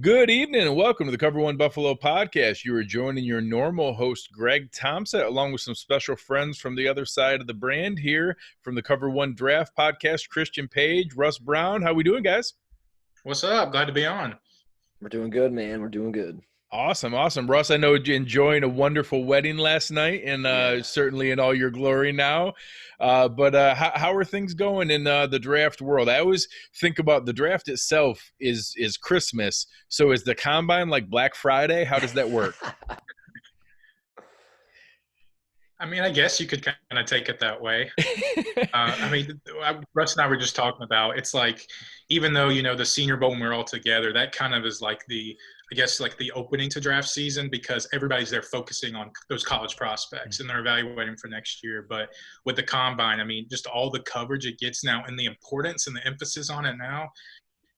Good evening and welcome to the Cover One Buffalo podcast. You are joining your normal host, Greg Thompson, along with some special friends from the other side of the brand here from the Cover One Draft podcast, Christian Page, Russ Brown. How we doing, guys? What's up? Glad to be on. We're doing good, man. We're doing good. Awesome. Russ, I know you're enjoying a wonderful wedding last night and certainly in all your glory now. But how are things going in the draft world? I always think about the draft itself is Christmas. So is the combine like Black Friday? How does that work? I mean, I guess you could kind of take it that way. Russ and I were just talking about, it's like, even though, the Senior Bowl when we're all together, that kind of is like the opening to draft season because everybody's there focusing on those college prospects and they're evaluating for next year. But with the combine, I mean, just all the coverage it gets now and the importance and the emphasis on it now,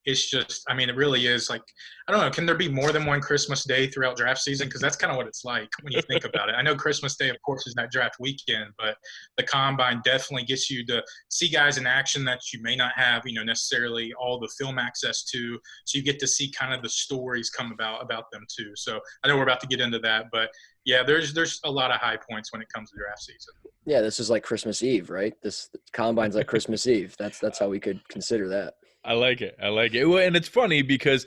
it's just, I mean, it really is like, I don't know, can there be more than one Christmas Day throughout draft season? Because that's kind of what it's like when you think about it. I know Christmas Day, of course, is not draft weekend, but the combine definitely gets you to see guys in action that you may not have, necessarily all the film access to. So you get to see kind of the stories come about them too. So I know we're about to get into that, but yeah, there's a lot of high points when it comes to draft season. Yeah, this is like Christmas Eve, right? This combine's like Christmas Eve. That's how we could consider that. I like it. Well, and it's funny because,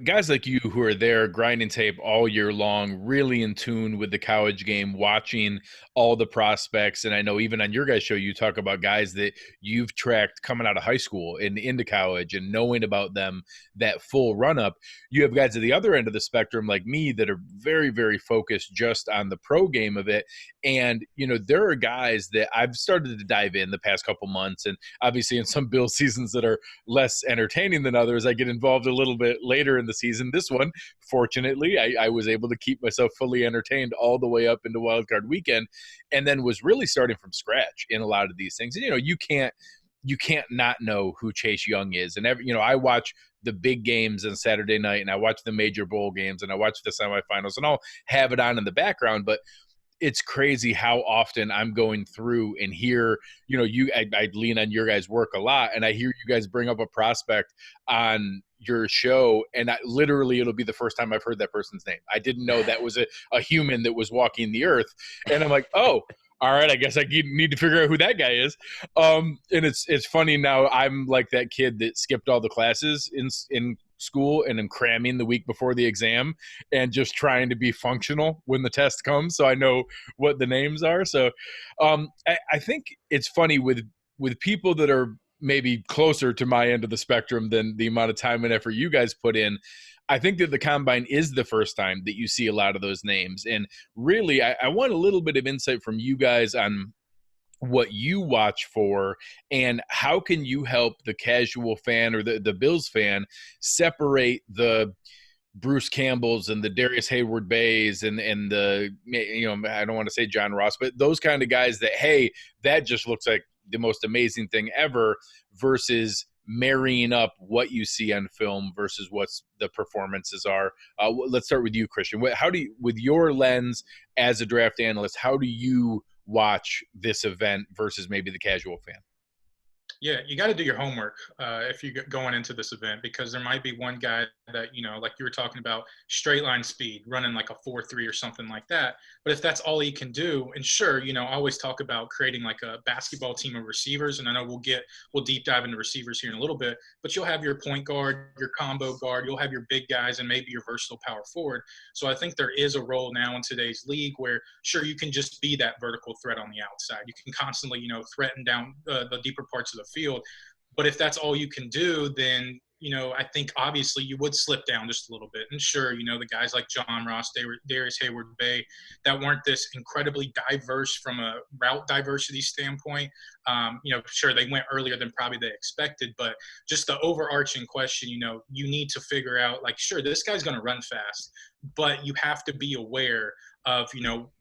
guys like you who are there grinding tape all year long, really in tune with the college game, watching all the prospects. And I know even on your guys' show, you talk about guys that you've tracked coming out of high school and into college and knowing about them, that full run up. You have guys at the other end of the spectrum like me that are very, very focused just on the pro game of it. And, there are guys that I've started to dive in the past couple months. And obviously in some Bill seasons that are less entertaining than others, I get involved a little bit later in the season. This one, fortunately, I was able to keep myself fully entertained all the way up into wildcard weekend, and then was really starting from scratch in a lot of these things. And you can't not know who Chase Young is. And I watch the big games on Saturday night, and I watch the major bowl games, and I watch the semifinals, and I'll have it on in the background, but it's crazy how often I'm going through and hear, I lean on your guys' work a lot, and I hear you guys bring up a prospect on your show, and literally it'll be the first time I've heard that person's name. I didn't know that was a human that was walking the earth. And I'm like, oh, all right, I guess I need to figure out who that guy is. And it's funny now, I'm like that kid that skipped all the classes in school and I'm cramming the week before the exam and just trying to be functional when the test comes so I know what the names are. So I think it's funny with people that are maybe closer to my end of the spectrum than the amount of time and effort you guys put in. I think that the combine is the first time that you see a lot of those names. And really, I want a little bit of insight from you guys on what you watch for and how can you help the casual fan or the Bills fan separate the Bruce Campbells and the Darius Hayward Bays and the, I don't want to say John Ross, but those kind of guys that, hey, that just looks like the most amazing thing ever versus marrying up what you see on film versus what's the performances are. Let's start with you, Christian. With your lens as a draft analyst, how do you watch this event versus maybe the casual fan? Yeah, you got to do your homework if you're going into this event because there might be one guy that, like you were talking about, straight line speed, running like a 4.3 or something like that. But if that's all he can do, and sure, I always talk about creating like a basketball team of receivers, and I know we'll deep dive into receivers here in a little bit, but you'll have your point guard, your combo guard, you'll have your big guys, and maybe your versatile power forward. So I think there is a role now in today's league where, sure, you can just be that vertical threat on the outside. You can constantly, threaten down the deeper parts of the field. But if that's all you can do, then, I think obviously you would slip down just a little bit. And sure, the guys like John Ross, Darius Hayward Bay, that weren't this incredibly diverse from a route diversity standpoint. Sure, they went earlier than probably they expected, but just the overarching question, you need to figure out, like, sure, this guy's going to run fast, but you have to be aware of,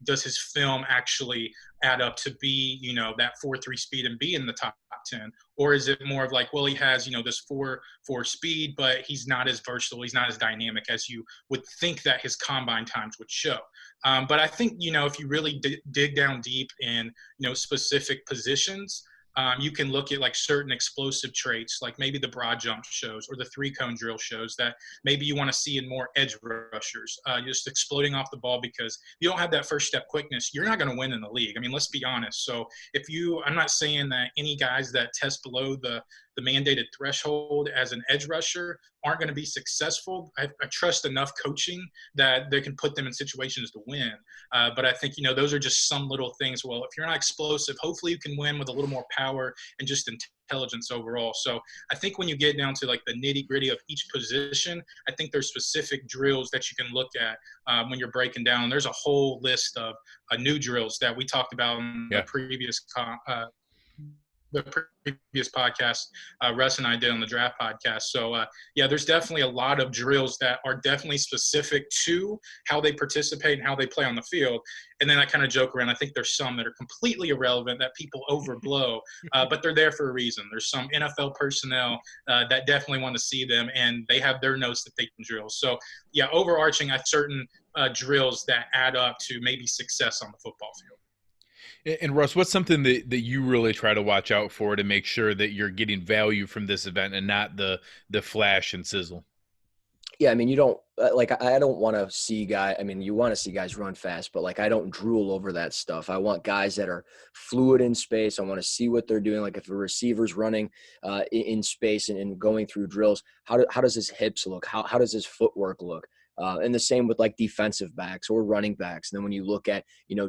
does his film actually add up to be, that 4.3 speed and be in the top 10? Or is it more of like, well, he has, this 4.4 speed, but he's not as versatile, he's not as dynamic as you would think that his combine times would show. But I think, if you really dig down deep in, specific positions, You can look at like certain explosive traits, like maybe the broad jump shows or the 3-cone drill shows that maybe you want to see in more edge rushers, just exploding off the ball, because you don't have that first step quickness. You're not going to win in the league. I mean, let's be honest. So I'm not saying that any guys that test below the mandated threshold as an edge rusher aren't going to be successful. I trust enough coaching that they can put them in situations to win. But I think, those are just some little things. Well, if you're not explosive, hopefully you can win with a little more power and just intelligence overall. So I think when you get down to like the nitty gritty of each position, I think there's specific drills that you can look at when you're breaking down. There's a whole list of new drills that we talked about in the previous podcast Russ and I did on the draft podcast. So there's definitely a lot of drills that are definitely specific to how they participate and how they play on the field. And then I kind of joke around. I think there's some that are completely irrelevant that people overblow, but they're there for a reason. There's some NFL personnel that definitely want to see them, and they have their notes that they can drill. So overarching, I have certain drills that add up to maybe success on the football field. And Russ, what's something that you really try to watch out for to make sure that you're getting value from this event and not the flash and sizzle? Yeah, I mean, you don't I don't want to see you want to see guys run fast, but I don't drool over that stuff. I want guys that are fluid in space. I want to see what they're doing. Like if a receiver's running in space and going through drills, how does his hips look? How does his footwork look? And the same with like defensive backs or running backs. And then when you look at,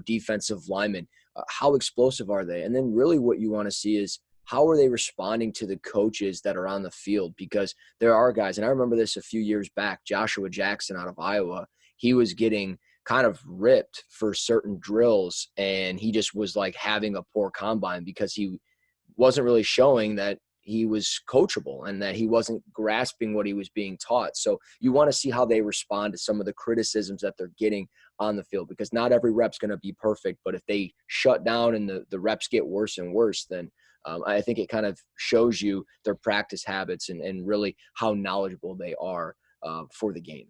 defensive linemen, how explosive are they? And then really what you want to see is how are they responding to the coaches that are on the field? Because there are guys, and I remember this a few years back, Joshua Jackson out of Iowa, he was getting kind of ripped for certain drills, and he just was like having a poor combine because he wasn't really showing that he was coachable and that he wasn't grasping what he was being taught. So you want to see how they respond to some of the criticisms that they're getting on the field, because not every rep's going to be perfect, but if they shut down and the reps get worse and worse, then I think it kind of shows you their practice habits and really how knowledgeable they are for the game.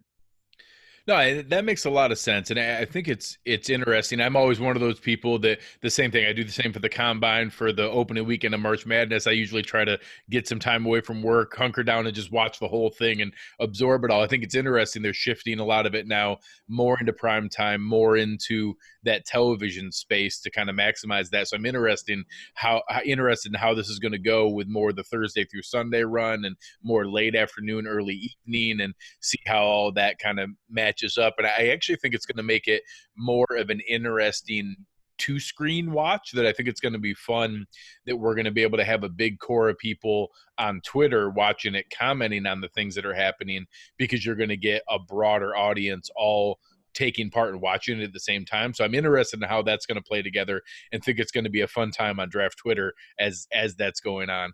No, that makes a lot of sense, and I think it's interesting. I'm always one of those people that the same thing. I do the same for the combine, for the opening weekend of March Madness. I usually try to get some time away from work, hunker down, and just watch the whole thing and absorb it all. I think it's interesting. They're shifting a lot of it now more into prime time, more into that television space to kind of maximize that. So I'm interested in how this is going to go with more the Thursday through Sunday run and more late afternoon, early evening, and see how all that kind of matches up. And I actually think it's going to make it more of an interesting two-screen watch, that I think it's going to be fun, that we're going to be able to have a big core of people on Twitter watching it, commenting on the things that are happening, because you're going to get a broader audience all taking part and watching it at the same time. So I'm interested in how that's going to play together, and think it's going to be a fun time on Draft Twitter as that's going on.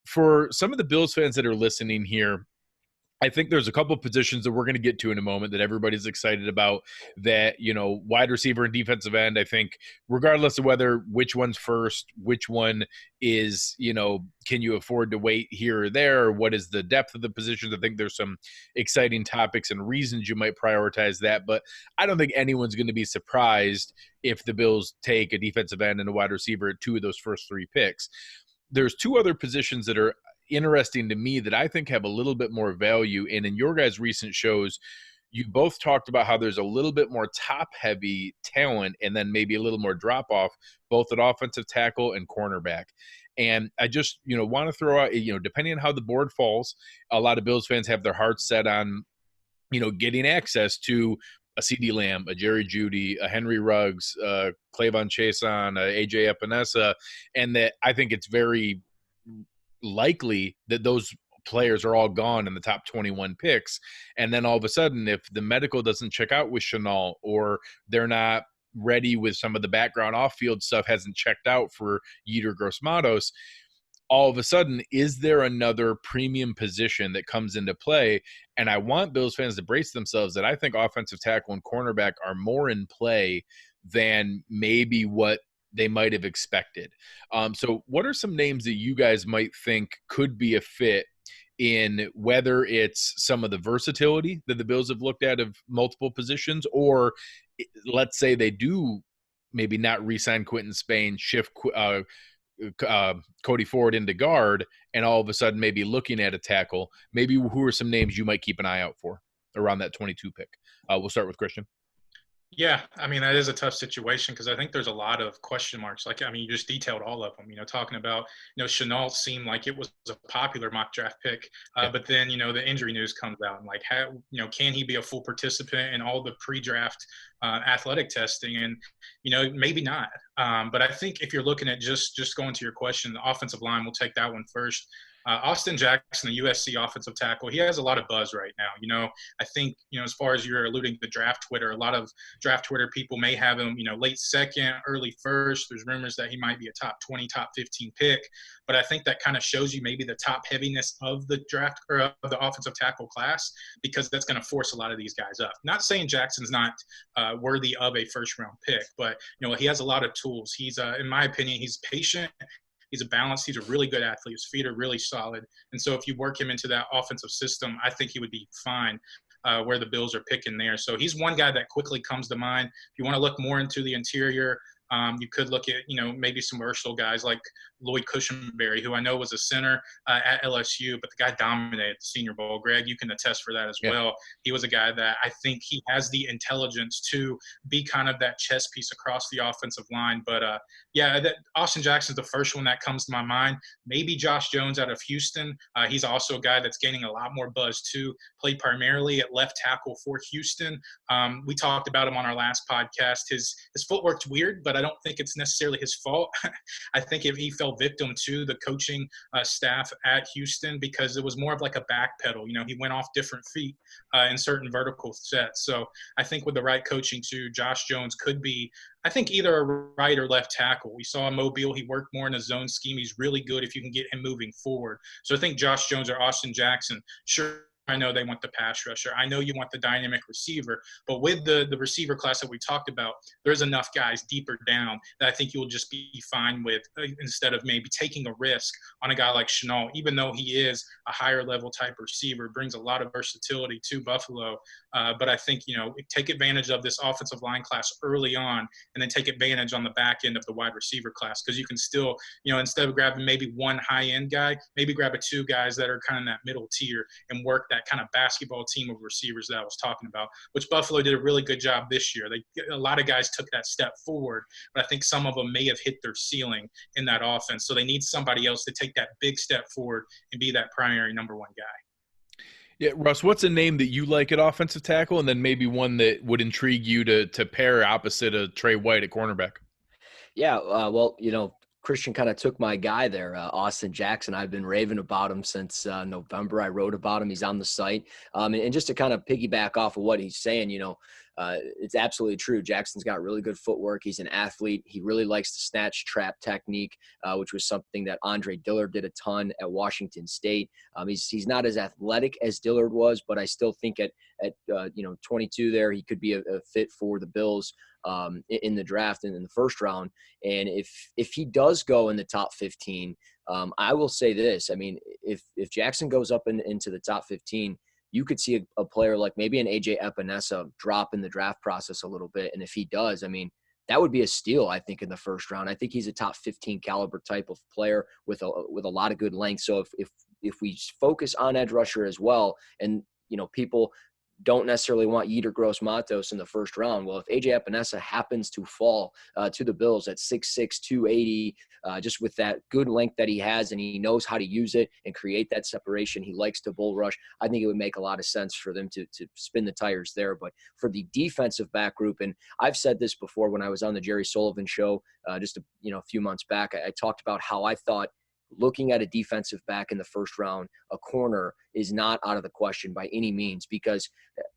For some of the Bills fans that are listening here, I think there's a couple of positions that we're going to get to in a moment that everybody's excited about, that, wide receiver and defensive end. I think regardless of which one's first, which one is, can you afford to wait here or there? Or what is the depth of the positions? I think there's some exciting topics and reasons you might prioritize that, but I don't think anyone's going to be surprised if the Bills take a defensive end and a wide receiver at 2 of those first 3 picks. There's 2 other positions that are interesting to me that I think have a little bit more value. And in your guys' recent shows, you both talked about how there's a little bit more top-heavy talent and then maybe a little more drop-off, both at offensive tackle and cornerback. And I just, want to throw out, depending on how the board falls, a lot of Bills fans have their hearts set on, getting access to a CeeDee Lamb, a Jerry Jeudy, a Henry Ruggs, Clavon Chason, AJ Epinesa, and that I think it's very likely that those players are all gone in the top 21 picks. And then all of a sudden, if the medical doesn't check out with Chenault, or they're not ready with some of the background off-field stuff hasn't checked out for Yetur Gross-Matos, all of a sudden, is there another premium position that comes into play? And I want Bills fans to brace themselves that I think offensive tackle and cornerback are more in play than maybe what they might have expected. So what are some names that you guys might think could be a fit, in whether it's some of the versatility that the Bills have looked at of multiple positions, or let's say they do maybe not re-sign Quentin Spain, shift Cody Ford into guard, and all of a sudden maybe looking at a tackle, maybe who are some names you might keep an eye out for around that 22 pick? We'll start with Christian. Yeah, I mean, that is a tough situation because I think there's a lot of question marks. Like, I mean, you just detailed all of them, talking about, Chenault seemed like it was a popular mock draft pick. But then, the injury news comes out and like, can he be a full participant in all the pre-draft athletic testing? And, maybe not. But I think if you're looking at just going to your question, the offensive line, we'll take that one first. Austin Jackson, the USC offensive tackle, he has a lot of buzz right now. I think, as far as you're alluding to draft Twitter, a lot of draft Twitter people may have him, late second, early first. There's rumors that he might be a top 20, top 15 pick. But I think that kind of shows you maybe the top heaviness of the draft or of the offensive tackle class, because that's going to force a lot of these guys up. Not saying Jackson's not worthy of a first round pick, but, he has a lot of tools. He's, in my opinion, he's patient. He's a balanced. He's a really good athlete. His feet are really solid. And so if you work him into that offensive system, I think he would be fine where the Bills are picking there. So he's one guy that quickly comes to mind. If you want to look more into the interior, you could look at, maybe some versatile guys like Lloyd Cushenberry, who I know was a center at LSU, but the guy dominated the Senior Bowl. Greg, you can attest for that as well. He was a guy that I think he has the intelligence to be kind of that chess piece across the offensive line. But, Austin Jackson's the first one that comes to my mind. Maybe Josh Jones out of Houston. He's also a guy that's gaining a lot more buzz too. Played primarily at left tackle for Houston. We talked about him on our last podcast. His footwork's weird, but I don't think it's necessarily his fault. I think if he fell victim to the coaching staff at Houston, because it was more of like a back pedal. He went off different feet in certain vertical sets. So I think with the right coaching too, Josh Jones could be, I think, either a right or left tackle. We saw in Mobile, he worked more in a zone scheme. He's really good if you can get him moving forward. So I think Josh Jones or Austin Jackson, sure, I know they want the pass rusher. I know you want the dynamic receiver. But with the receiver class that we talked about, there's enough guys deeper down that I think you'll just be fine with, instead of maybe taking a risk on a guy like Chenault, even though he is a higher level type receiver, brings a lot of versatility to Buffalo. But I think, take advantage of this offensive line class early on, and then take advantage on the back end of the wide receiver class, because you can still, instead of grabbing maybe one high end guy, maybe grab two guys that are kind of in that middle tier and work that kind of basketball team of receivers that I was talking about, which Buffalo did a really good job this year. A lot of guys took that step forward, but I think some of them may have hit their ceiling in that offense. So they need somebody else to take that big step forward and be that primary number one guy. Yeah, Russ, what's a name that you like at offensive tackle, and then maybe one that would intrigue you to pair opposite of Trey White at cornerback? Yeah, well, Christian kind of took my guy there, Austin Jackson. I've been raving about him since November. I wrote about him. He's on the site. And just to kind of piggyback off of what he's saying, it's absolutely true. Jackson's got really good footwork. He's an athlete. He really likes the snatch trap technique, which was something that Andre Dillard did a ton at Washington State. He's not as athletic as Dillard was, but I still think at 22 there, he could be a fit for the Bills in the draft and in the first round. And if he does go in the top 15, I will say this. I mean, if Jackson goes up into the top 15, you could see a player like maybe an AJ Epinesa drop in the draft process a little bit. And if he does, I mean, that would be a steal, I think, in the first round. I think he's a top 15 caliber type of player with a lot of good length. So if we focus on edge rusher as well, and people don't necessarily want Yetur Gross-Matos in the first round. Well, if AJ Epinesa happens to fall to the Bills at 6'6", 280, just with that good length that he has, and he knows how to use it and create that separation, he likes to bull rush, I think it would make a lot of sense for them to spin the tires there. But for the defensive back group, and I've said this before when I was on the Jerry Sullivan show just a few months back, I talked about how I thought looking at a defensive back in the first round, a corner is not out of the question by any means, because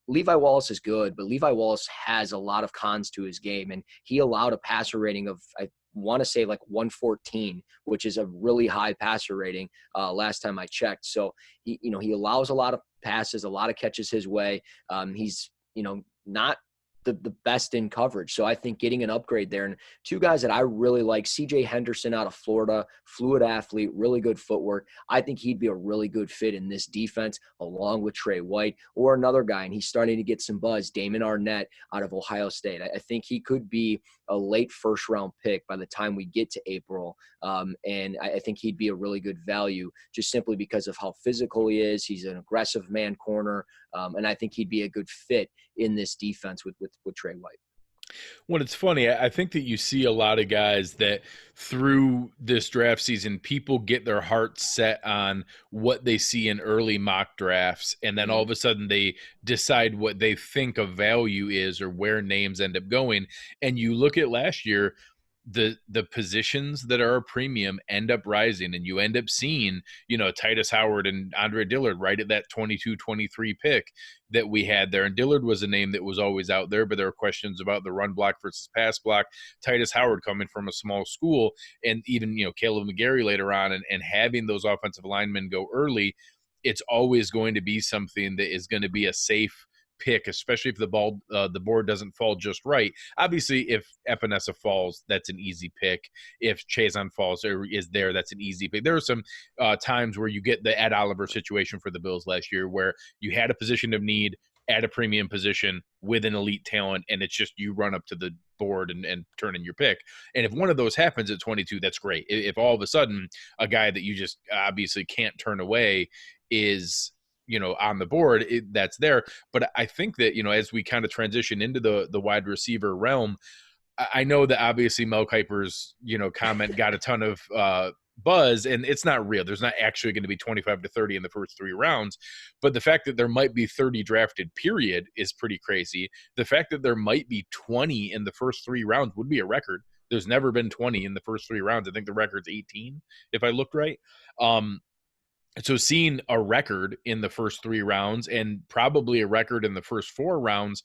Levi Wallace is good, but Levi Wallace has a lot of cons to his game, and he allowed a passer rating of, I want to say, like 114, which is a really high passer rating last time I checked. So he allows a lot of passes, a lot of catches his way. He's not the best in coverage. So I think getting an upgrade there, and two guys that I really like, CJ Henderson out of Florida, fluid athlete, really good footwork. I think he'd be a really good fit in this defense along with Trey White, or another guy, and he's starting to get some buzz, Damon Arnett out of Ohio State. I think he could be a late first round pick by the time we get to April. And I think he'd be a really good value just simply because of how physical he is. He's an aggressive man corner. And I think he'd be a good fit in this defense with Trey White. Well, it's funny. I think that you see a lot of guys that through this draft season, people get their hearts set on what they see in early mock drafts. And then all of a sudden they decide what they think of value is or where names end up going. And you look at last year, the positions that are a premium end up rising, and you end up seeing, Titus Howard and Andre Dillard right at that 22-23 pick that we had there. And Dillard was a name that was always out there, but there were questions about the run block versus pass block. Titus Howard coming from a small school, and even, Caleb McGarry later on, and having those offensive linemen go early, it's always going to be something that is going to be a safe pick, especially if the board doesn't fall just right. Obviously, if Epinesa falls, that's an easy pick. If Chazon falls or is there, that's an easy pick. There are some times where you get the Ed Oliver situation for the Bills last year, where you had a position of need at a premium position with an elite talent, and it's just you run up to the board and turn in your pick. And if one of those happens at 22, that's great. If all of a sudden a guy that you just obviously can't turn away is on the board, that's there. But I think that, as we kind of transition into the wide receiver realm, I know that obviously Mel Kiper's, comment got a ton of buzz, and it's not real. There's not actually going to be 25 to 30 in the first 3 rounds. But the fact that there might be 30 drafted period is pretty crazy. The fact that there might be 20 in the first 3 rounds would be a record. There's never been 20 in the first 3 rounds. I think the record's 18, if I looked right. So seeing a record in the first 3 rounds and probably a record in the first 4 rounds,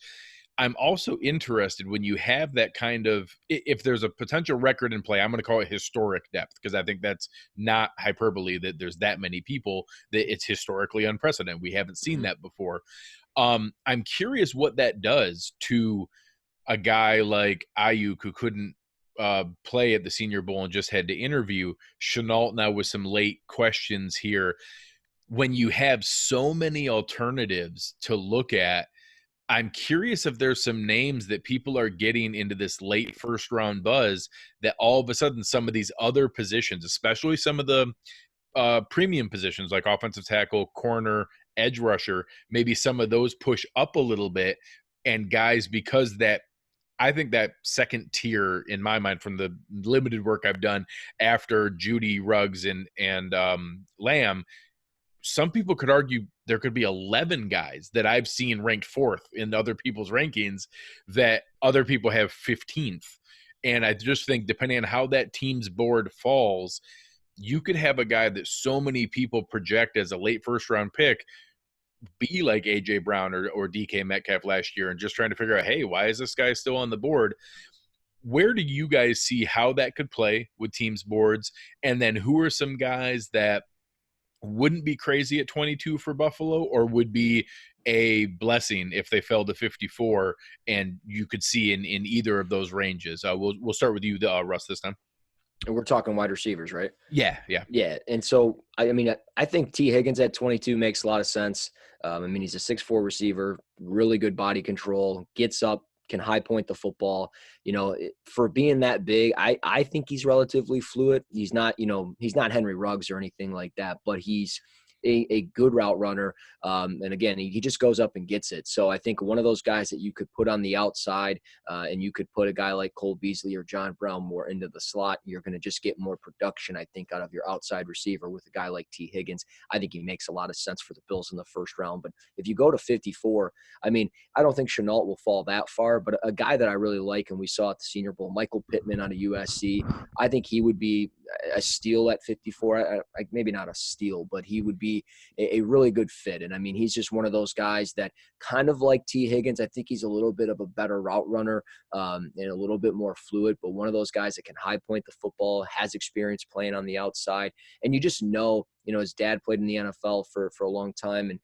I'm also interested when you have that kind of, if there's a potential record in play, I'm going to call it historic depth, because I think that's not hyperbole that there's that many people, that it's historically unprecedented. We haven't seen that before. I'm curious what that does to a guy like Ayuk, who couldn't play at the Senior Bowl and just had to interview. Chenault now with some late questions here. When you have so many alternatives to look at, I'm curious if there's some names that people are getting into this late first round buzz that all of a sudden some of these other positions, especially some of the premium positions like offensive tackle, corner, edge rusher, maybe some of those push up a little bit, and guys, because that, I think that second tier in my mind, from the limited work I've done after Judy, Ruggs, and Lamb, some people could argue there could be 11 guys that I've seen ranked 4th in other people's rankings that other people have 15th. And I just think depending on how that team's board falls, you could have a guy that so many people project as a late first round pick be like AJ Brown or DK Metcalf last year, and just trying to figure out, hey, why is this guy still on the board? Where do you guys see how that could play with teams' boards? And then who are some guys that wouldn't be crazy at 22 for Buffalo, or would be a blessing if they fell to 54, and you could see in either of those ranges? We'll start with you, Russ, this time. And we're talking wide receivers, right? Yeah. And so, I think T. Higgins at 22 makes a lot of sense. He's a 6'4" receiver, really good body control, gets up, can high point the football. For being that big, I think he's relatively fluid. He's not Henry Ruggs or anything like that, but he's a good route runner. And again, he just goes up and gets it. So I think one of those guys that you could put on the outside, and you could put a guy like Cole Beasley or John Brown more into the slot, you're going to just get more production, I think, out of your outside receiver with a guy like T. Higgins. I think he makes a lot of sense for the Bills in the first round. But if you go to 54, I don't think Chenault will fall that far, but a guy that I really like, and we saw at the Senior Bowl, Michael Pittman out of USC, I think he would be a steal at 54. Maybe not a steal, but he would be a really good fit. And he's just one of those guys that, kind of like T. Higgins, I think he's a little bit of a better route runner, and a little bit more fluid, but one of those guys that can high point the football, has experience playing on the outside. And you just know, his dad played in the NFL for a long time, and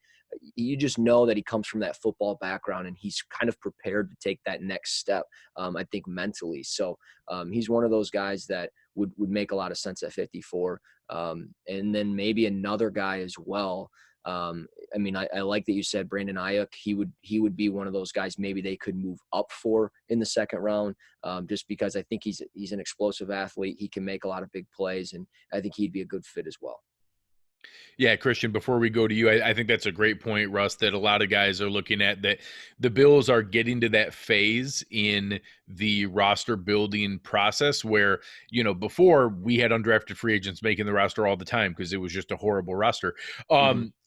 you just know that he comes from that football background and he's kind of prepared to take that next step, I think mentally. So he's one of those guys that would make a lot of sense at 54. And then maybe another guy as well. I mean, I like that you said Brandon Ayuk. He would be one of those guys maybe they could move up for in the second round, just because I think he's an explosive athlete. He can make a lot of big plays, and I think he'd be a good fit as well. Yeah, Christian, before we go to you, I think that's a great point, Russ, that a lot of guys are looking at, that the Bills are getting to that phase in the roster building process where, before we had undrafted free agents making the roster all the time because it was just a horrible roster.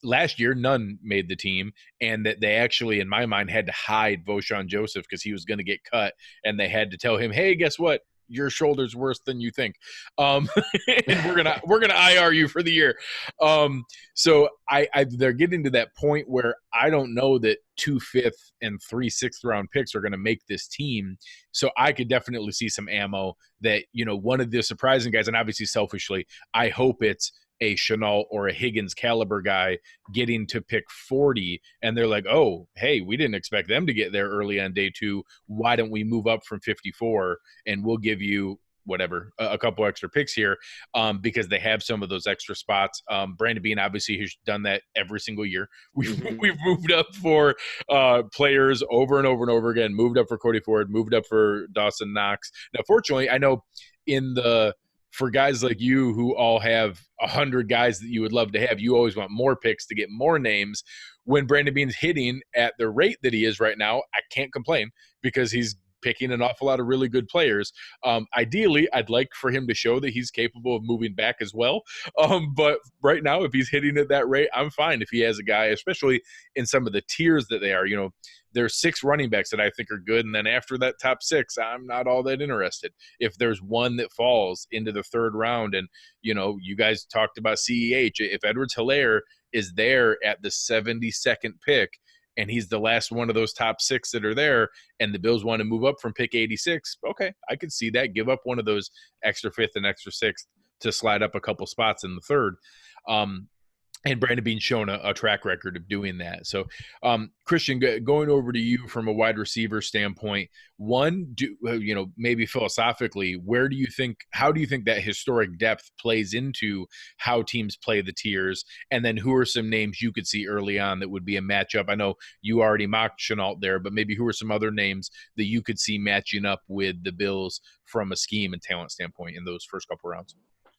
Last year, none made the team, and that they actually, in my mind, had to hide Voshon Joseph because he was going to get cut, and they had to tell him, hey, guess what? Your shoulder's worse than you think, and we're gonna IR you for the year. So they're getting to that point where I don't know that 2 5th and 3 6th round picks are going to make this team. So I could definitely see some ammo that, one of the surprising guys, and obviously selfishly, I hope it's a Chenault or a Higgins caliber guy getting to pick 40, and they're like, oh, hey, we didn't expect them to get there early on day 2. Why don't we move up from 54 and we'll give you whatever, a couple extra picks here, because they have some of those extra spots. Brandon Beane obviously has done that every single year. We've moved up for players over and over and over again, moved up for Cody Ford, moved up for Dawson Knox. Now, fortunately, I know for guys like you who all have 100 guys that you would love to have, you always want more picks to get more names. When Brandon Beane's hitting at the rate that he is right now, I can't complain because he's picking an awful lot of really good players. Ideally, I'd like for him to show that he's capable of moving back as well. But right now, if he's hitting at that rate, I'm fine if he has a guy, especially in some of the tiers that they are. There's 6 running backs that I think are good, and then after that top 6, I'm not all that interested. If there's one that falls into the 3rd round, and you guys talked about CEH, if Edwards-Helaire is there at the 72nd pick, and he's the last one of those top 6 that are there, and the Bills want to move up from pick 86, okay, I could see that. Give up one of those extra 5th and extra 6th to slide up a couple spots in the 3rd. And Brandon Beane's shown a track record of doing that. So, Christian, going over to you from a wide receiver standpoint, maybe philosophically, how do you think that historic depth plays into how teams play the tiers? And then who are some names you could see early on that would be a matchup? I know you already mocked Chenault there, but maybe who are some other names that you could see matching up with the Bills from a scheme and talent standpoint in those first couple rounds?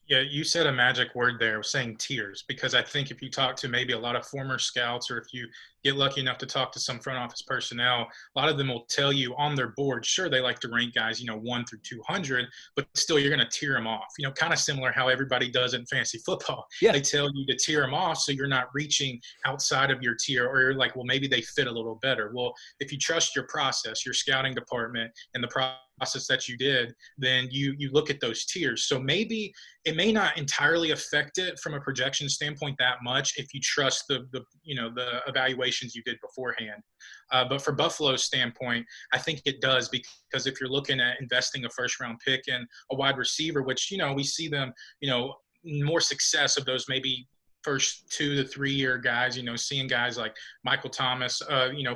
Yeah, you said a magic word there, saying tiers, because I think if you talk to maybe a lot of former scouts, or if you get lucky enough to talk to some front office personnel, a lot of them will tell you on their board, sure, they like to rank guys, 1 through 200, but still you're going to tier them off, kind of similar how everybody does in fantasy football. Yeah. They tell you to tier them off so you're not reaching outside of your tier, or you're like, well, maybe they fit a little better. Well, if you trust your process, your scouting department, and the process that you did, then you look at those tiers. So maybe it may not entirely affect it from a projection standpoint that much if you trust the evaluations you did beforehand. But for Buffalo's standpoint, I think it does, because if you're looking at investing a first round pick in a wide receiver, which, we see them, more success of those maybe first 2 to 3 year guys, seeing guys like Michael Thomas,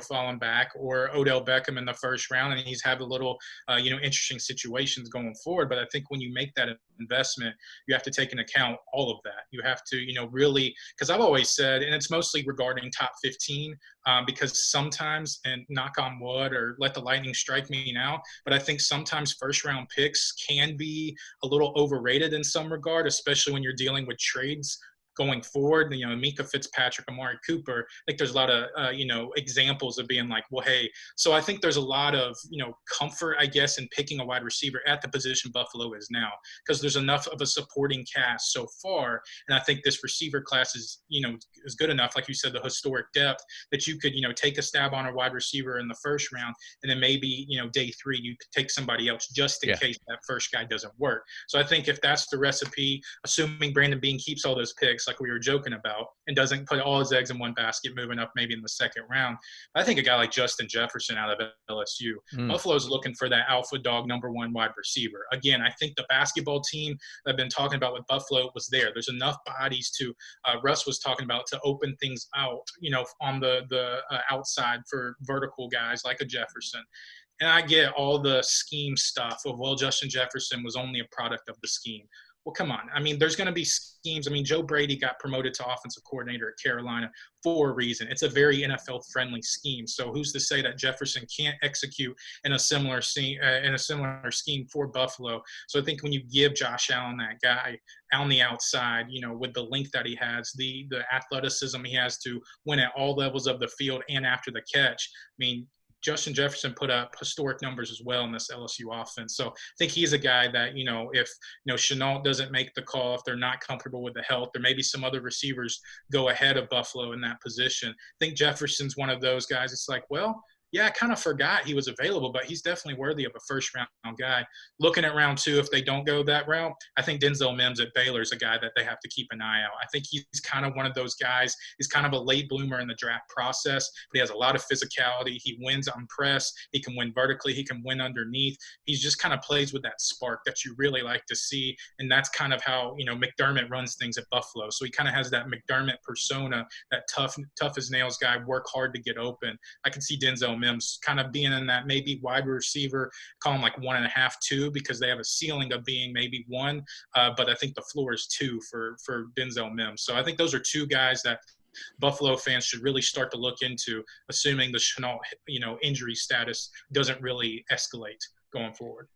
falling back, or Odell Beckham in the first round, and he's had a little, interesting situations going forward. But I think when you make that investment, you have to take into account all of that. You have to, really, because I've always said, and it's mostly regarding top 15, because sometimes, and knock on wood, or let the lightning strike me now, but I think sometimes first round picks can be a little overrated in some regard, especially when you're dealing with trades going forward. Mika Fitzpatrick, Amari Cooper, I think there's a lot of, examples of being like, well, hey, so I think there's a lot of, comfort, I guess, in picking a wide receiver at the position Buffalo is now, because there's enough of a supporting cast so far. And I think this receiver class is, is good enough, like you said, the historic depth, that you could, take a stab on a wide receiver in the first round. And then maybe, day 3, you could take somebody else just in case that first guy doesn't work. So I think if that's the recipe, assuming Brandon Beane keeps all those picks, picks like we were joking about, and doesn't put all his eggs in one basket moving up maybe in the second round. I think a guy like Justin Jefferson out of LSU, Buffalo's looking for that alpha dog number one wide receiver. Again, I think the basketball team that I've been talking about with Buffalo was there. There's enough bodies to, Russ was talking about, to open things out, on the outside for vertical guys like a Jefferson. And I get all the scheme stuff of, well, Justin Jefferson was only a product of the scheme. Well, come on. I mean, there's going to be schemes. I mean, Joe Brady got promoted to offensive coordinator at Carolina for a reason. It's a very NFL-friendly scheme. So who's to say that Jefferson can't execute in a similar scheme for Buffalo? So I think when you give Josh Allen, that guy on the outside, with the length that he has, the athleticism he has to win at all levels of the field and after the catch, I mean, Justin Jefferson put up historic numbers as well in this LSU offense. So I think he's a guy that, if, Shenault doesn't make the call, if they're not comfortable with the health, there may be some other receivers go ahead of Buffalo in that position. I think Jefferson's one of those guys. It's like, well, yeah, I kind of forgot he was available, but he's definitely worthy of a first-round guy. Looking at round two, if they don't go that route, I think Denzel Mims at Baylor is a guy that they have to keep an eye out. I think he's kind of one of those guys. He's kind of a late bloomer in the draft process, but he has a lot of physicality. He wins on press. He can win vertically. He can win underneath. He just kind of plays with that spark that you really like to see, and that's kind of how, McDermott runs things at Buffalo. So he kind of has that McDermott persona, that tough as nails guy, work hard to get open. I can see Denzel Mims kind of being in that maybe wide receiver, call him like 1.5, 2, because they have a ceiling of being maybe 1, but I think the floor is 2 for Denzel Mims. So I think those are two guys that Buffalo fans should really start to look into, assuming the Shenault, injury status doesn't really escalate going forward.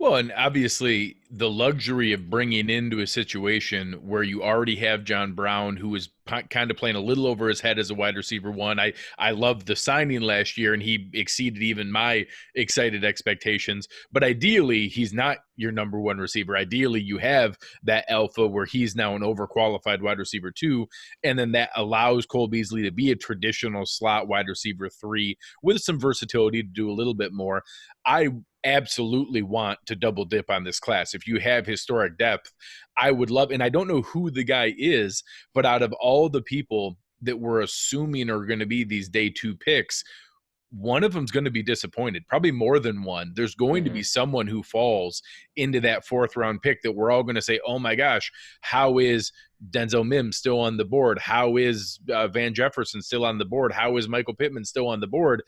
Well, and obviously the luxury of bringing into a situation where you already have John Brown, who is kind of playing a little over his head as a wide receiver one. I loved the signing last year, and he exceeded even my excited expectations. But ideally, he's not your number one receiver. Ideally, you have that alpha where he's now an overqualified wide receiver 2, and then that allows Cole Beasley to be a traditional slot wide receiver 3 with some versatility to do a little bit more. I absolutely want to double dip on this class. If you have historic depth, I would love, and I don't know who the guy is, but out of all the people that we're assuming are going to be these day 2 picks, one of them's going to be disappointed, probably more than one. There's going to be someone who falls into that 4th round pick that we're all going to say, oh my gosh, how is Denzel Mims still on the board? How is Van Jefferson still on the board? How is Michael Pittman still on the board?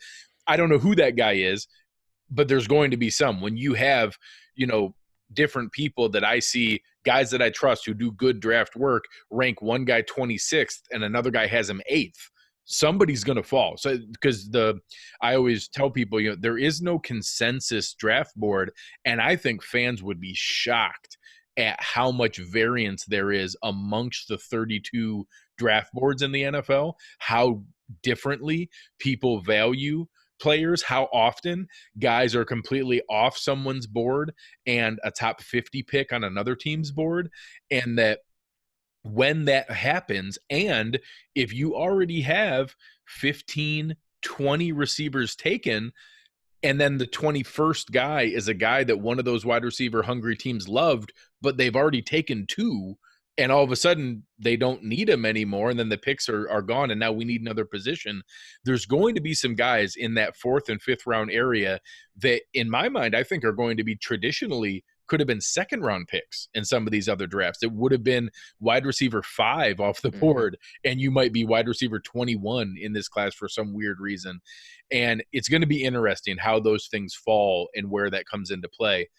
I don't know who that guy is, but there's going to be some. When you have, different people that I see, guys that I trust who do good draft work, rank one guy 26th and another guy has him 8th, somebody's going to fall. So because I always tell people, there is no consensus draft board, and I think fans would be shocked at how much variance there is amongst the 32 draft boards in the NFL, how differently people value players, how often guys are completely off someone's board and a top 50 pick on another team's board. And that when that happens, and if you already have 15, 20 receivers taken, and then the 21st guy is a guy that one of those wide receiver hungry teams loved, but they've already taken 2, and all of a sudden they don't need him anymore, and then the picks are gone, and now we need another position. There's going to be some guys in that 4th and 5th round area that, in my mind, I think are going to be traditionally could have been 2nd round picks in some of these other drafts. It would have been wide receiver 5 off the board, and you might be wide receiver 21 in this class for some weird reason. And it's going to be interesting how those things fall and where that comes into play.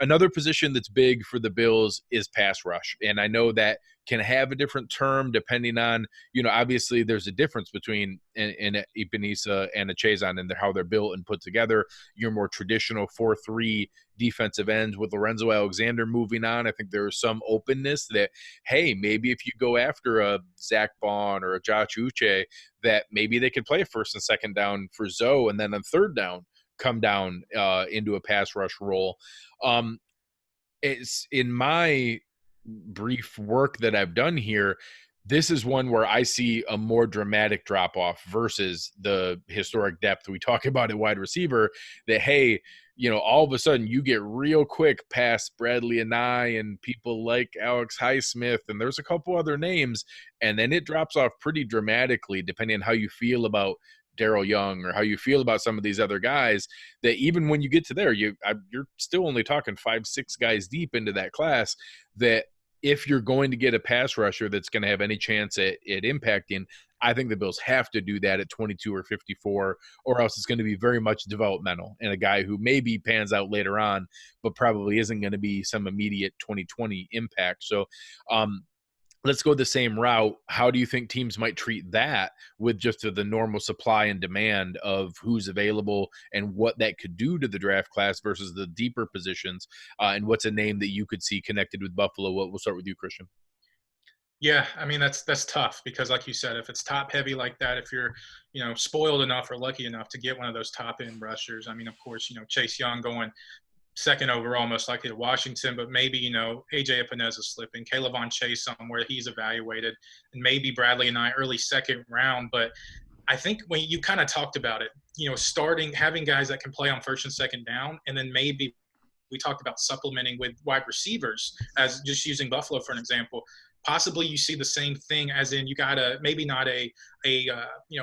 Another position that's big for the Bills is pass rush. And I know that can have a different term depending on, obviously there's a difference between an Epenesa and a Chazon and how they're built and put together. Your more traditional 4-3 defensive ends with Lorenzo Alexander moving on. I think there's some openness that, hey, maybe if you go after a Zach Bond or a Josh Uche, that maybe they could play 1st and 2nd down for Zoe, and then on 3rd down, come down into a pass rush role. It's in my brief work that I've done here, this is one where I see a more dramatic drop off versus the historic depth we talk about at wide receiver, that, hey, all of a sudden you get real quick past Bradley and people like Alex Highsmith, and there's a couple other names, and then it drops off pretty dramatically depending on how you feel about Daryl Young or how you feel about some of these other guys, that even when you get to there, you're still only talking 5-6 guys deep into that class, that if you're going to get a pass rusher that's going to have any chance at impacting, I think the Bills have to do that at 22 or 54, or else it's going to be very much developmental and a guy who maybe pans out later on, but probably isn't going to be some immediate 2020 impact. So let's go the same route. How do you think teams might treat that with just the normal supply and demand of who's available and what that could do to the draft class versus the deeper positions? And what's a name that you could see connected with Buffalo? We'll start with you, Christian. Yeah, I mean, that's tough because, like you said, if it's top heavy like that, if you're, spoiled enough or lucky enough to get one of those top end rushers, I mean, of course, Chase Young going second overall, most likely to Washington, but maybe, AJ Epineza slipping, Kayvon Chase somewhere he's evaluated, and maybe Bradley and I early second round. But I think when you kind of talked about it, having guys that can play on first and second down, and then maybe we talked about supplementing with wide receivers, as just using Buffalo for an example. Possibly you see the same thing, as in you got maybe not a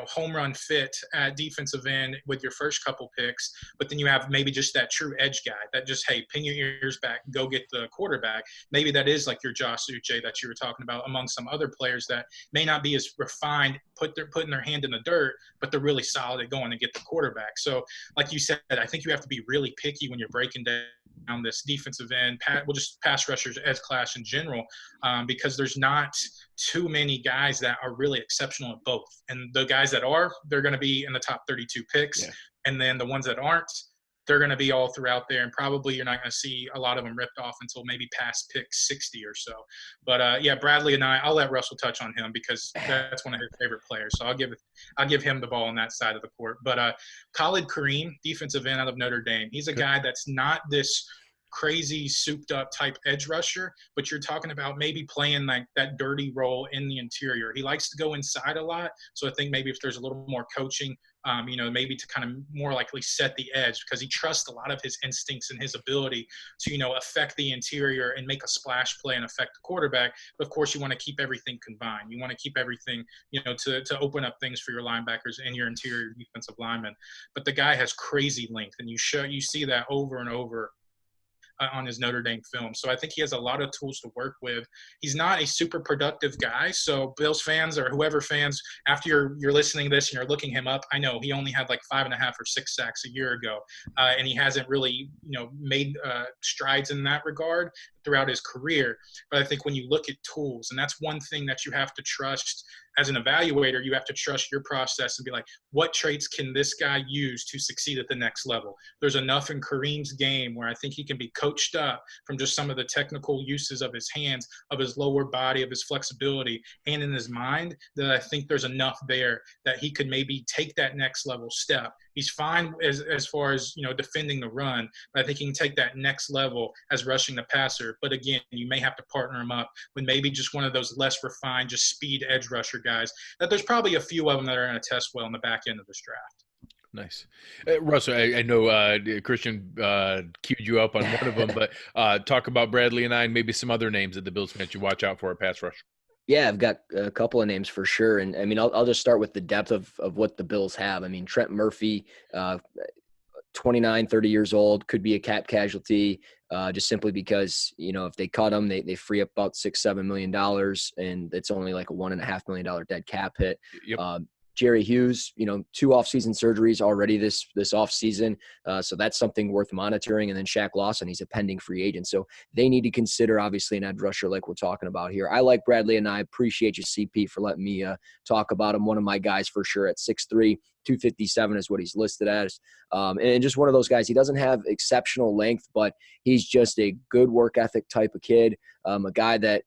home run fit at defensive end with your first couple picks, but then you have maybe just that true edge guy that just, hey, pin your ears back, go get the quarterback. Maybe that is like your Josh Uche that you were talking about, among some other players that may not be as refined, putting their hand in the dirt, but they're really solid at going to get the quarterback. So like you said, I think you have to be really picky when you're breaking down this defensive end, just pass rushers, edge class in general, because there's not too many guys that are really exceptional at both. And the guys that are, they're going to be in the top 32 picks. Yeah. And then the ones that aren't, they're going to be all throughout there. And probably you're not going to see a lot of them ripped off until maybe past pick 60 or so. But Bradley and I'll let Russell touch on him because that's one of his favorite players. So I'll give him the ball on that side of the court. But Khalid Kareem, defensive end out of Notre Dame, he's a guy that's not this crazy souped up type edge rusher, but you're talking about maybe playing like that dirty role in the interior. He likes to go inside a lot. So I think maybe if there's a little more coaching, maybe to kind of more likely set the edge, because he trusts a lot of his instincts and his ability to, affect the interior and make a splash play and affect the quarterback. But of course you want to keep everything combined. You want to keep everything, to open up things for your linebackers and your interior defensive linemen. But the guy has crazy length, and you see that over and over on his Notre Dame film. So I think he has a lot of tools to work with. He's not a super productive guy. So Bills fans or whoever fans, after you're listening to this and you're looking him up, I know he only had like 5.5 or 6 sacks a year ago. And he hasn't really, made strides in that regard throughout his career. But I think when you look at tools, and that's one thing that you have to trust as an evaluator, you have to trust your process and be like, what traits can this guy use to succeed at the next level? There's enough in Kareem's game where I think he can be coached up from just some of the technical uses of his hands, of his lower body, of his flexibility, and in his mind, that I think there's enough there that he could maybe take that next level step. He's fine as far as, defending the run, but I think he can take that next level as rushing the passer. But again, you may have to partner him up with maybe just one of those less refined, just speed edge rusher guys, that there's probably a few of them that are going to test well in the back end of this draft. Nice. Russ, I know Christian queued you up on one of them, but talk about Bradley and I and maybe some other names that the Bills fans should watch out for a pass rush. Yeah, I've got a couple of names for sure. And I mean, I'll just start with the depth of what the Bills have. I mean, Trent Murphy, 29, 30 years old, could be a cap casualty just simply because, if they cut him, they free up about $6-7 million, and it's only like a $1.5 million dead cap hit. Yep. Jerry Hughes, 2 off-season surgeries already this off-season. So that's something worth monitoring. And then Shaq Lawson, he's a pending free agent. So they need to consider, obviously, an edge rusher like we're talking about here. I like Bradley, and I appreciate you, CP, for letting me talk about him. One of my guys for sure at 6'3", 257 is what he's listed as. And just one of those guys. He doesn't have exceptional length, but he's just a good work ethic type of kid. A guy that,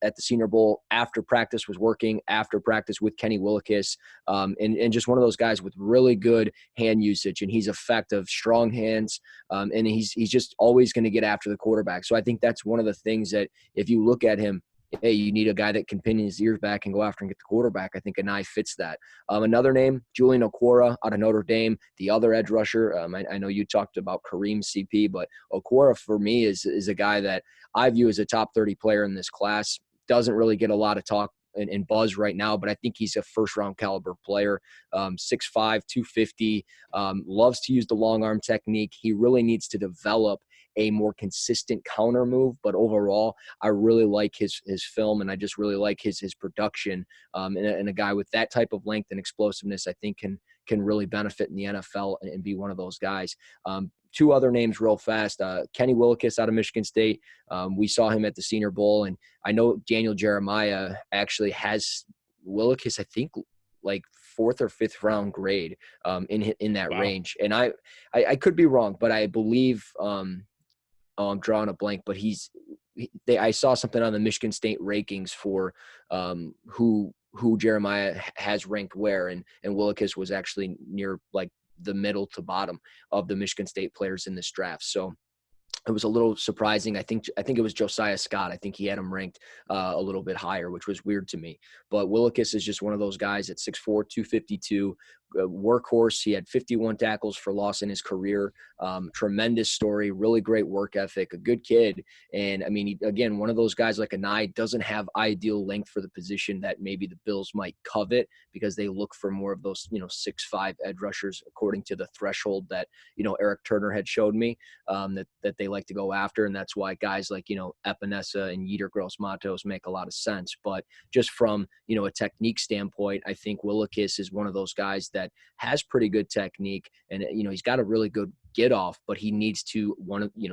at the Senior Bowl after practice was working after practice with Kenny Willekes, and just one of those guys with really good hand usage, and he's effective, strong hands, and he's just always going to get after the quarterback. So I think that's one of the things that if you look at him, hey, you need a guy that can pin his ears back and go after and get the quarterback. I think Anai fits that. Another name, Julian Okwara out of Notre Dame, the other edge rusher. I know you talked about Kareem CP, but Okwara for me is a guy that I view as a top 30 player in this class. Doesn't really get a lot of talk and buzz right now, but I think he's a first-round caliber player. 6'5", 250, loves to use the long arm technique. He really needs to develop a more consistent counter move, but overall, I really like his film, and I just really like his production. And a guy with that type of length and explosiveness, I think can really benefit in the NFL and be one of those guys. Two other names real fast. Kenny Willekes out of Michigan State. We saw him at the Senior Bowl, and I know Daniel Jeremiah actually has Willekes, I think, like 4th or 5th round grade in that range. And I could be wrong, but I believe I'm drawing a blank, but I saw something on the Michigan State rankings for who Jeremiah has ranked where, and Willekes was actually near like the middle to bottom of the Michigan State players in this draft. So it was a little surprising. I think it was Josiah Scott. I think he had him ranked a little bit higher, which was weird to me. But Willekes is just one of those guys at 6'4", 252, workhorse. He had 51 tackles for loss in his career. Tremendous story, really great work ethic, a good kid. And I mean, again, one of those guys like Anai doesn't have ideal length for the position that maybe the Bills might covet, because they look for more of those, 6'5" edge rushers, according to the threshold that, Eric Turner had showed me, that they like to go after. And that's why guys like, Epinesa and Yetur Gross-Matos make a lot of sense. But just from, a technique standpoint, I think Willekes is one of those guys that has pretty good technique, and, he's got a really good get off, but he needs to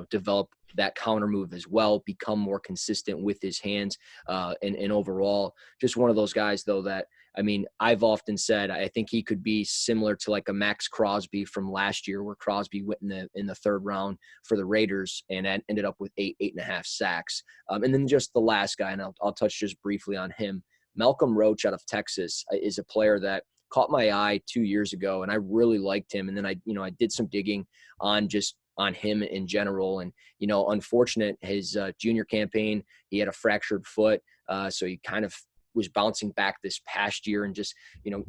develop that counter move as well, become more consistent with his hands, and overall just one of those guys though that, I mean, I've often said I think he could be similar to like a Max Crosby from last year, where Crosby went in the 3rd round for the Raiders and ended up with 8.5 sacks. And then just the last guy, and I'll touch just briefly on him, Malcolm Roach out of Texas is a player that caught my eye 2 years ago, and I really liked him. And then I did some digging on him in general. And, unfortunate, his junior campaign, he had a fractured foot. So he kind of was bouncing back this past year, and just,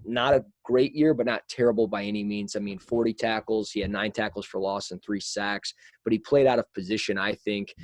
not a great year, but not terrible by any means. I mean, 40 tackles, he had 9 tackles for loss and 3 sacks, but he played out of position. I think,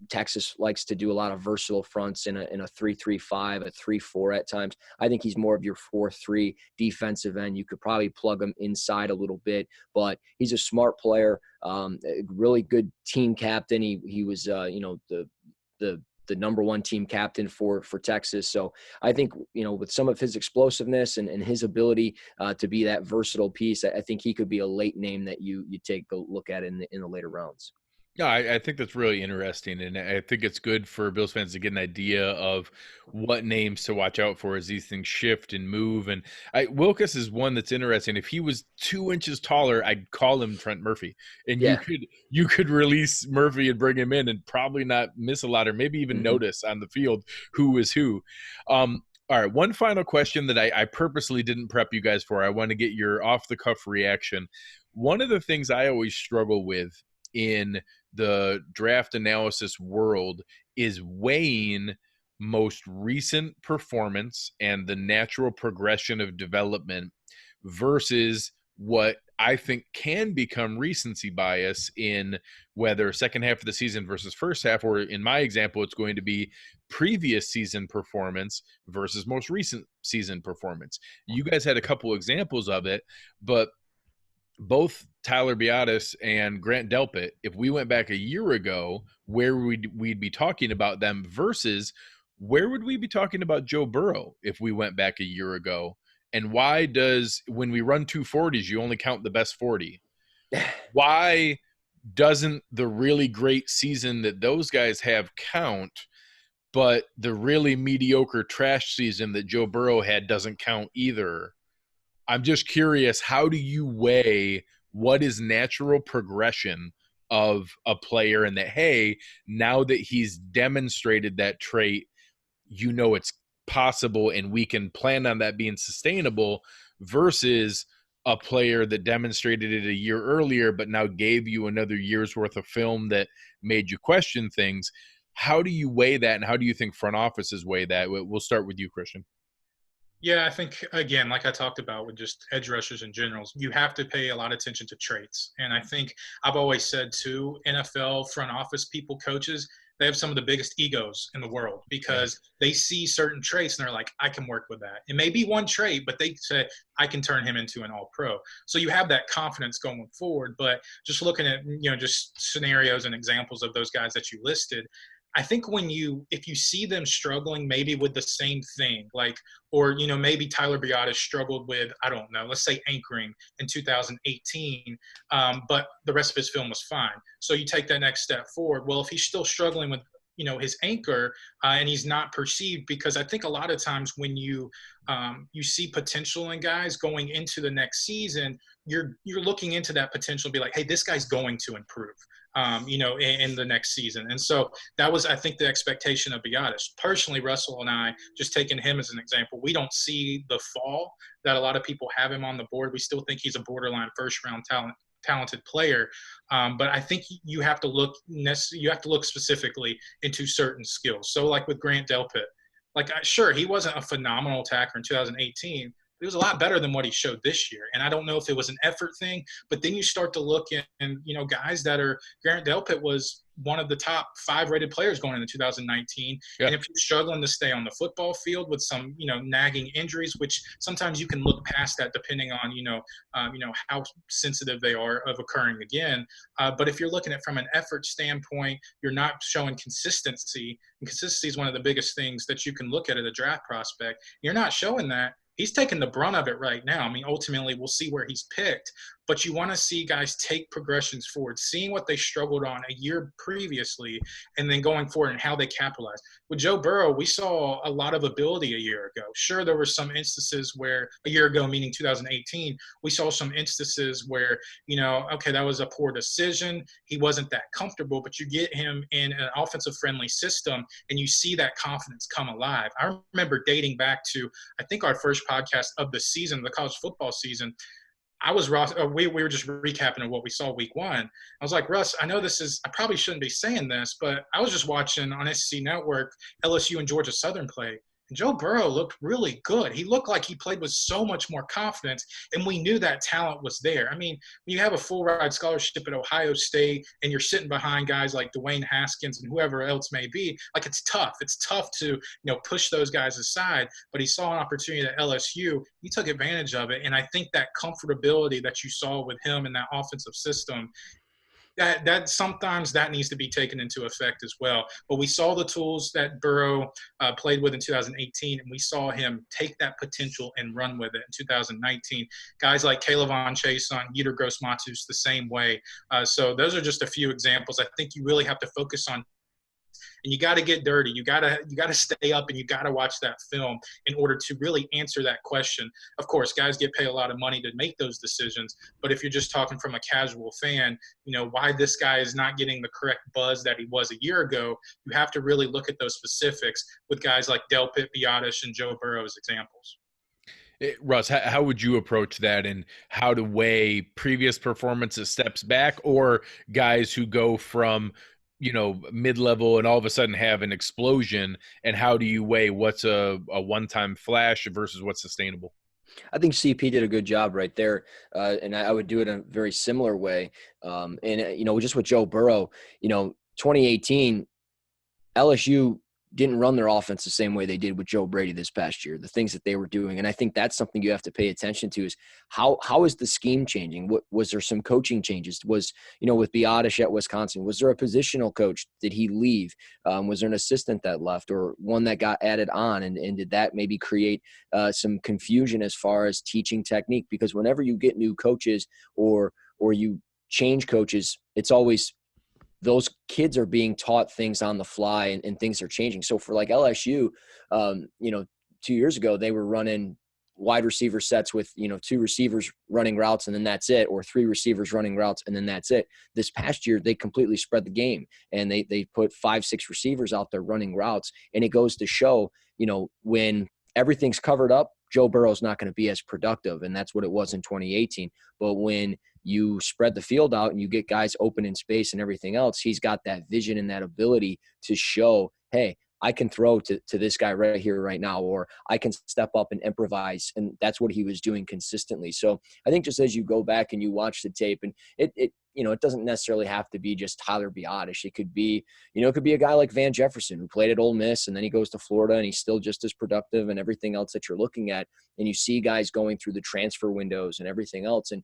Texas likes to do a lot of versatile fronts in a 3-3-5, a 3-4 at times. I think he's more of your 4-3 defensive end. You could probably plug him inside a little bit, but he's a smart player, a really good team captain. He was, the number 1 team captain for Texas. So I think, with some of his explosiveness and his ability to be that versatile piece, I think he could be a late name that you take a look at in the later rounds. Yeah, I think that's really interesting, and I think it's good for Bills fans to get an idea of what names to watch out for as these things shift and move. And Wilkes is one that's interesting. If he was 2 inches taller, I'd call him Trent Murphy, and Yeah. you could release Murphy and bring him in and probably not miss a lot, or maybe even notice on the field who is who. All right, one final question that I purposely didn't prep you guys for. I want to get your off-the-cuff reaction. One of the things I always struggle with in the draft analysis world is weighing most recent performance and the natural progression of development versus what I think can become recency bias in whether second half of the season versus first half, or in my example, it's going to be previous season performance versus most recent season performance. You guys had a couple examples of it, but both Tyler Biadasz and Grant Delpit, if we went back a year ago, where we'd be talking about them versus where would we be talking about Joe Burrow if we went back a year ago? And why does, when we run 240s, you only count the best 40? Why doesn't the really great season that those guys have count, but the really mediocre trash season that Joe Burrow had doesn't count either? I'm just curious, how do you weigh what is natural progression of a player, and that, hey, now that he's demonstrated that trait, it's possible and we can plan on that being sustainable, versus a player that demonstrated it a year earlier but now gave you another year's worth of film that made you question things? How do you weigh that, and how do you think front offices weigh that? We'll start with you, Christian. Yeah, I think again, like I talked about with just edge rushers in general, you have to pay a lot of attention to traits. And I think I've always said too, NFL front office people, coaches, they have some of the biggest egos in the world Yeah. because they see certain traits and they're like, I can work with that. It may be one trait, but they say I can turn him into an all pro. So you have that confidence going forward. But just looking at, just scenarios and examples of those guys that you listed, I think if you see them struggling maybe with the same thing, like, or, maybe Tyler Biadasz struggled with, I don't know, let's say anchoring in 2018, but the rest of his film was fine. So you take that next step forward. Well, if he's still struggling with, his anchor and he's not perceived, because I think a lot of times when you see potential in guys going into the next season, you're looking into that potential and be like, hey, this guy's going to improve. In the next season. And so that was, I think, the expectation of Biadasz. Personally, Russell and I, just taking him as an example, we don't see the fall that a lot of people have him on the board. We still think he's a borderline first-round talented player, but I think you have to look specifically into certain skills. So, like with Grant Delpit, sure, he wasn't a phenomenal attacker in 2018. It was a lot better than what he showed this year. And I don't know if it was an effort thing, but then you start to look at, and guys that are, Garrett Delpit was one of the top 5 rated players going into 2019. Yeah. And if you're struggling to stay on the football field with some, nagging injuries, which sometimes you can look past that depending on, how sensitive they are of occurring again. But if you're looking at from an effort standpoint, you're not showing consistency. And consistency is one of the biggest things that you can look at a draft prospect. You're not showing that. He's taking the brunt of it right now. I mean, ultimately, we'll see where he's picked, but you want to see guys take progressions forward, seeing what they struggled on a year previously, and then going forward and how they capitalize. With Joe Burrow, we saw a lot of ability a year ago. Sure, there were some instances where a year ago, meaning 2018, we saw some instances where, okay, that was a poor decision. He wasn't that comfortable, but you get him in an offensive-friendly system, and you see that confidence come alive. I remember dating back to, I think, our first podcast of the season, the college football season. We were just recapping of what we saw week 1. I was like, Russ, I know I probably shouldn't be saying this, but I was just watching on SEC Network LSU and Georgia Southern play. And Joe Burrow looked really good. He looked like he played with so much more confidence, and we knew that talent was there. I mean, when you have a full ride scholarship at Ohio State and you're sitting behind guys like Dwayne Haskins and whoever else may be, like, it's tough. It's tough to, push those guys aside. But he saw an opportunity at LSU. He took advantage of it. And I think that comfortability that you saw with him in that offensive system, that sometimes that needs to be taken into effect as well. But we saw the tools that Burrow played with in 2018, and we saw him take that potential and run with it in 2019. Guys like Kaiir Chase on Yetur Gross-Matos the same way. So those are just a few examples. I think you really have to focus on, and you got to get dirty. You got to stay up, and you got to watch that film in order to really answer that question. Of course, guys get paid a lot of money to make those decisions, but if you're just talking from a casual fan, why this guy is not getting the correct buzz that he was a year ago, you have to really look at those specifics with guys like Delpit, Biadasz, and Joe Burrow as examples. Russ, how would you approach that, and how to weigh previous performances, steps back, or guys who go from mid-level and all of a sudden have an explosion, and how do you weigh what's a one-time flash versus what's sustainable? I think CP did a good job right there, and I would do it in a very similar way. Just with Joe Burrow, 2018, LSU didn't run their offense the same way they did with Joe Brady this past year, the things that they were doing. And I think that's something you have to pay attention to is how is the scheme changing? Was there some coaching changes? With Biadasz at Wisconsin, was there a positional coach? Did he leave? Was there an assistant that left, or one that got added on? And did that maybe create some confusion as far as teaching technique? Because whenever you get new coaches or you change coaches, it's always those kids are being taught things on the fly, and things are changing. So for like LSU, 2 years ago, they were running wide receiver sets with, 2 receivers running routes and then that's it, or 3 receivers running routes and then that's it. This past year, they completely spread the game, and they put 5-6 receivers out there running routes. And it goes to show, when everything's covered up, Joe Burrow's not going to be as productive. And that's what it was in 2018. But when you spread the field out and you get guys open in space and everything else, he's got that vision and that ability to show, hey, I can throw to this guy right here, right now, or I can step up and improvise. And that's what he was doing consistently. So I think just as you go back and you watch the tape, and it doesn't necessarily have to be just Tyler Biotish. It could be, it could be a guy like Van Jefferson who played at Ole Miss and then he goes to Florida and he's still just as productive and everything else that you're looking at. And you see guys going through the transfer windows and everything else. And,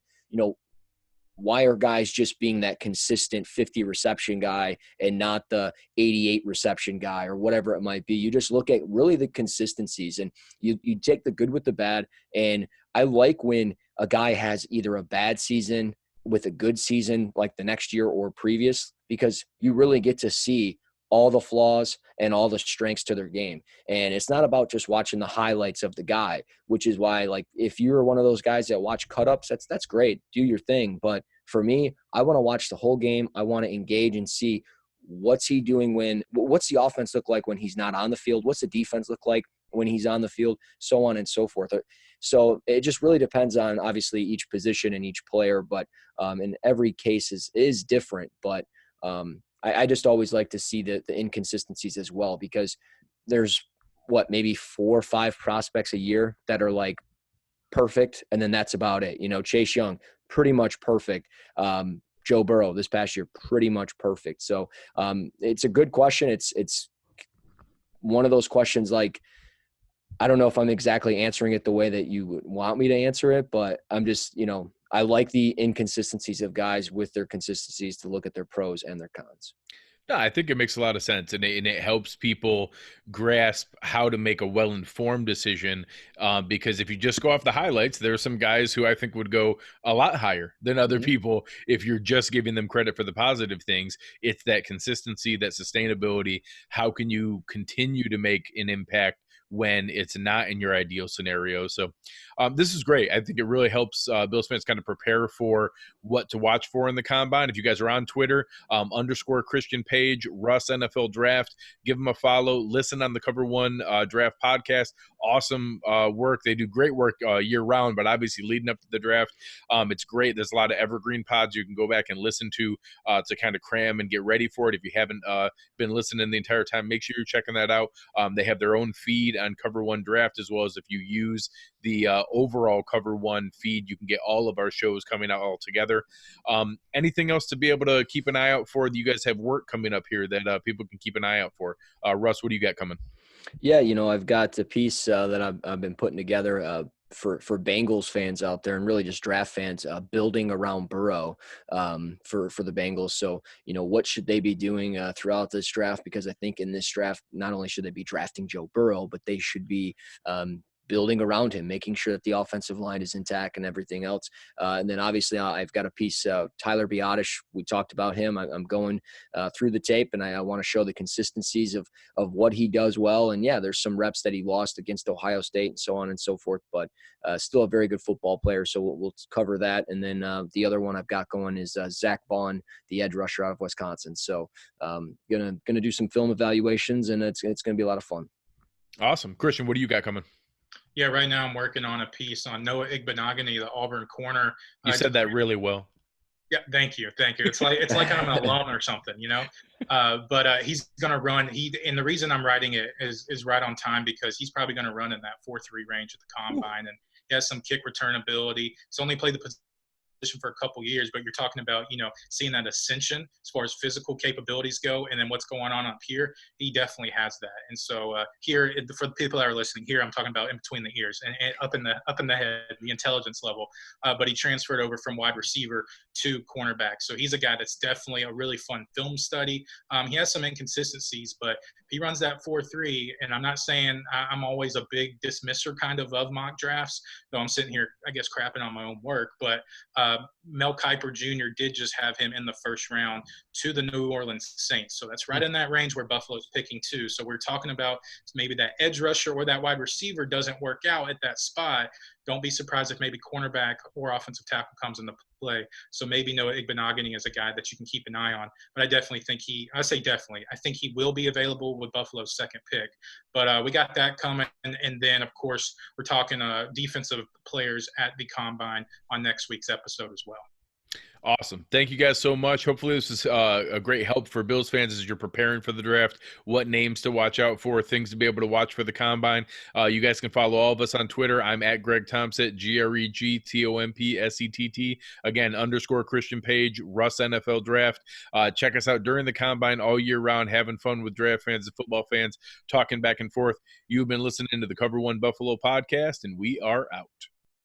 why are guys just being that consistent 50 reception guy and not the 88 reception guy or whatever it might be? You just look at really the consistencies, and you take the good with the bad. And I like when a guy has either a bad season with a good season like the next year or previous, because you really get to see all the flaws and all the strengths to their game. And it's not about just watching the highlights of the guy, which is why, like, if you're one of those guys that watch cut-ups, that's great. Do your thing. But for me, I want to watch the whole game. I want to engage and see what's he doing what's the offense look like when he's not on the field? What's the defense look like when he's on the field? So on and so forth. So it just really depends on, obviously, each position and each player, but in every case is different. But I just always like to see the inconsistencies as well, because there's maybe 4 or 5 prospects a year that are like perfect. And then that's about it. Chase Young, pretty much perfect. Joe Burrow this past year, pretty much perfect. So it's a good question. It's one of those questions, like, I don't know if I'm exactly answering it the way that you would want me to answer it, but I'm just, I like the inconsistencies of guys with their consistencies to look at their pros and their cons. No, I think it makes a lot of sense, and it helps people grasp how to make a well-informed decision. Because if you just go off the highlights, there are some guys who I think would go a lot higher than other people if you're just giving them credit for the positive things. It's that consistency, that sustainability. How can you continue to make an impact when it's not in your ideal scenario? So this is great. I think it really helps Bills fans kind of prepare for what to watch for in the combine. If you guys are on Twitter, _ Christian page, Russ NFL Draft, give them a follow. Listen on the Cover One Draft podcast. Awesome work. They do great work year round, but obviously leading up to the draft, it's great. There's a lot of evergreen pods you can go back and listen to kind of cram and get ready for it. If you haven't been listening the entire time, make sure you're checking that out. They have their own feed on Cover One Draft, as well as if you use the overall Cover One feed, you can get all of our shows coming out all together. Anything else to be able to keep an eye out for? You guys have work coming up here that people can keep an eye out for. Russ, what do you got coming? Yeah, I've got a piece that I've been putting together for Bengals fans out there, and really just draft fans, building around Burrow for the Bengals. So, what should they be doing throughout this draft? Because I think in this draft, not only should they be drafting Joe Burrow, but they should be building around him, making sure that the offensive line is intact and everything else. And then obviously I've got a piece, Tyler Biotish. We talked about him. I'm going through the tape, and I want to show the consistencies of what he does well. And yeah, there's some reps that he lost against Ohio State and so on and so forth, but still a very good football player. So we'll cover that. And then the other one I've got going is Zach Bond, the edge rusher out of Wisconsin. So gonna do some film evaluations, and it's gonna be a lot of fun. Awesome. Christian, what do you got coming? Yeah, right now I'm working on a piece on Noah Igbenogany, the Auburn corner. You said that really well. Yeah, thank you. It's like I'm alone or something, But he's gonna run. And the reason I'm writing it is right on time, because he's probably gonna run in that 4.3 range at the combine, and he has some kick return ability. He's only played the position for a couple years, but you're talking about, seeing that ascension as far as physical capabilities go, and then what's going on up here, he definitely has that. And so here, for the people that are listening, here I'm talking about in between the ears and up in the head, the intelligence level. But he transferred over from wide receiver to cornerback, so he's a guy that's definitely a really fun film study. He has some inconsistencies, but he runs that 4.3, and I'm not saying I'm always a big dismisser kind of mock drafts, though I'm sitting here, I guess, crapping on my own work, but Mel Kiper Jr. did just have him in the first round to the New Orleans Saints. So that's right in that range where Buffalo's picking too. So we're talking about maybe that edge rusher or that wide receiver doesn't work out at that spot. Don't be surprised if maybe cornerback or offensive tackle comes into play. So maybe Noah Igbenogany is a guy that you can keep an eye on. But I definitely think I think he will be available with Buffalo's second pick. But we got that coming. And then, of course, we're talking defensive players at the combine on next week's episode as well. Awesome. Thank you guys so much. Hopefully this is a great help for Bills fans as you're preparing for the draft, what names to watch out for, things to be able to watch for the combine. You guys can follow all of us on Twitter. I'm at Greg Thompsett, GregTompsett. Again, _ Christian Page, Russ NFL Draft. Check us out during the combine all year round, having fun with draft fans and football fans, talking back and forth. You've been listening to the Cover One Buffalo podcast, and we are out.